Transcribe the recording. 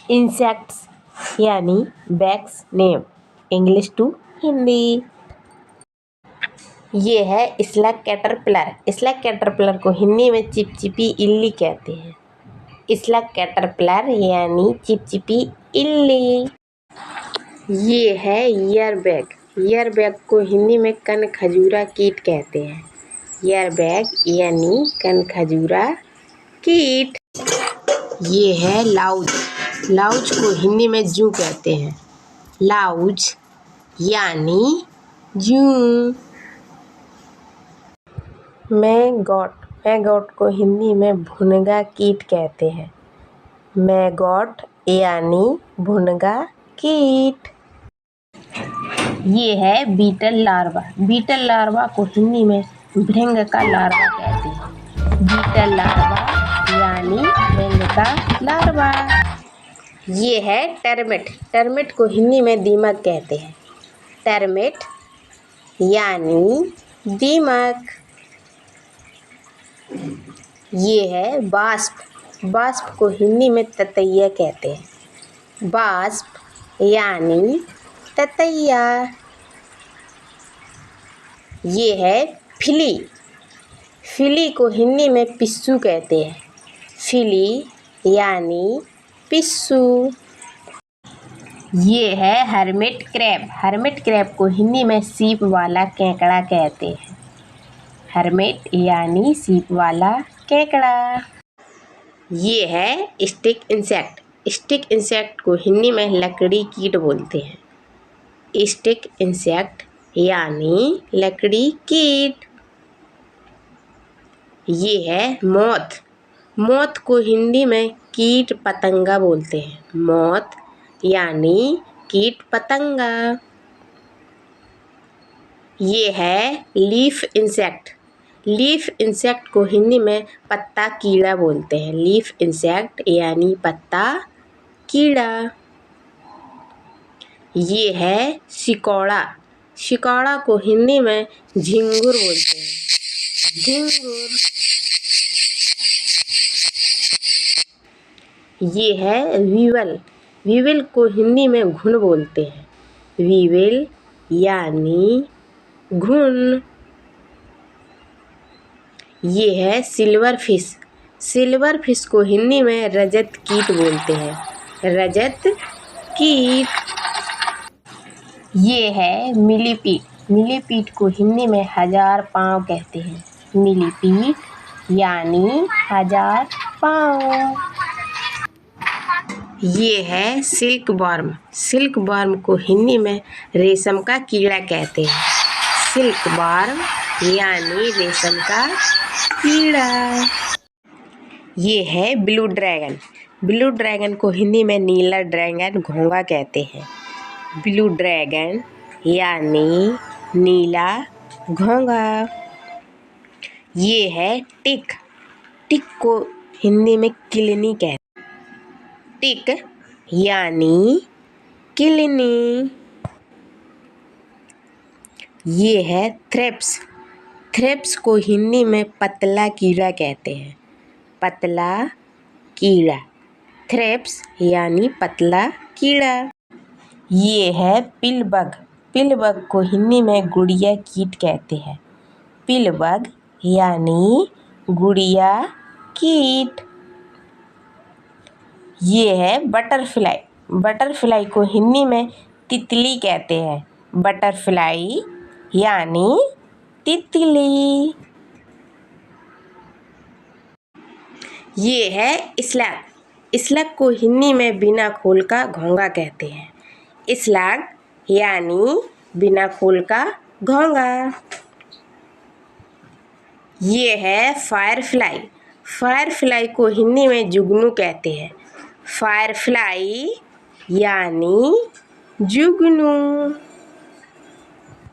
Insects यानी bugs name, English to Hindi. ये है स्लग कैटरपिलर। स्लग कैटरपिलर को हिंदी में चिपचिपी इल्ली कहते हैं। स्लग कैटरपिलर यानी चिपचिपी इल्ली। ये है ईयरबैग। ईयरबैग को हिंदी में कनखजूरा कीट कहते हैं। ईयरबैग यानी कनखजूरा कीट। ये है लाउज। लाउज को हिंदी में जूं कहते हैं। लाउज यानी जूं। मैगॉट। मैगॉट को हिंदी में भुनगा कीट कहते हैं। मैगॉट यानी भुनगा कीट। ये है बीटल लार्वा। बीटल लार्वा को हिंदी में भृंग का लार्वा कहते हैं। बीटल लार्वा यानी भृंग का लार्वा। ये है टर्मिट। टर्मिट को हिंदी में दीमक कहते हैं। टर्मिट यानी दीमक। ये है वास्प। वास्प को हिंदी में ततैया कहते हैं। वास्प यानी ततैया। ये है फिली। फिली को हिंदी में पिस्सू कहते हैं। फिली यानी पिस्सू। ये है हर्मिट क्रैब। हर्मिट क्रैब को हिंदी में सीप वाला केकड़ा कहते हैं। हर्मिट यानी सीप वाला केकड़ा। ये है स्टिक इंसेक्ट। स्टिक इंसेक्ट को हिंदी में लकड़ी कीट बोलते हैं। स्टिक इंसेक्ट यानी लकड़ी कीट। ये है मॉथ। मॉथ को हिंदी में कीट पतंगा बोलते हैं। मॉथ यानी कीट पतंगा। ये है लीफ इंसेक्ट। लीफ इंसेक्ट को हिंदी में पत्ता कीड़ा बोलते हैं। लीफ इंसेक्ट यानी पत्ता कीड़ा। ये है सिकोड़ा। सिकोड़ा को हिंदी में झिंगुर बोलते हैं। झिंगुर। ये है वीवल। वीवल को हिंदी में घुन बोलते हैं। वीवल यानी घुन। ये है सिल्वर फिश। सिल्वर फिश को हिंदी में रजत कीट बोलते हैं। रजत कीट। ये है मिलीपीट। मिलीपीट को हिंदी में हजार पाँव कहते हैं। मिलीपीट यानी हजार पाँव। ये है सिल्क वर्म। सिल्क वर्म को हिंदी में रेशम का कीड़ा कहते हैं। सिल्क वर्म यानी रेशम का कीड़ा। ये है ब्लू ड्रैगन। ब्लू ड्रैगन को हिंदी में नीला ड्रैगन घोंगा कहते हैं। ब्लू ड्रैगन यानी नीला घोंगा। ये है टिक। टिक को हिंदी में किलनी कहते हैं। टिक यानी किलनी। ये है थ्रिप्स। थ्रिप्स को हिंदी में पतला कीड़ा कहते हैं। पतला कीड़ा। थ्रिप्स यानी पतला कीड़ा। ये है पिलबग। पिलबग को हिंदी में गुड़िया कीट कहते हैं। पिलबग यानी गुड़िया कीट। ये है बटरफ्लाई। बटरफ्लाई को हिंदी में तितली कहते हैं। बटरफ्लाई यानी तितली। ये है स्लग। स्लग को हिंदी में बिना खोल का घोंगा कहते हैं। स्लग यानी बिना खोल का घोंगा। ये है फायरफ्लाई। फायरफ्लाई को हिंदी में जुगनू कहते हैं। फायरफ्लाई यानी जुगनू।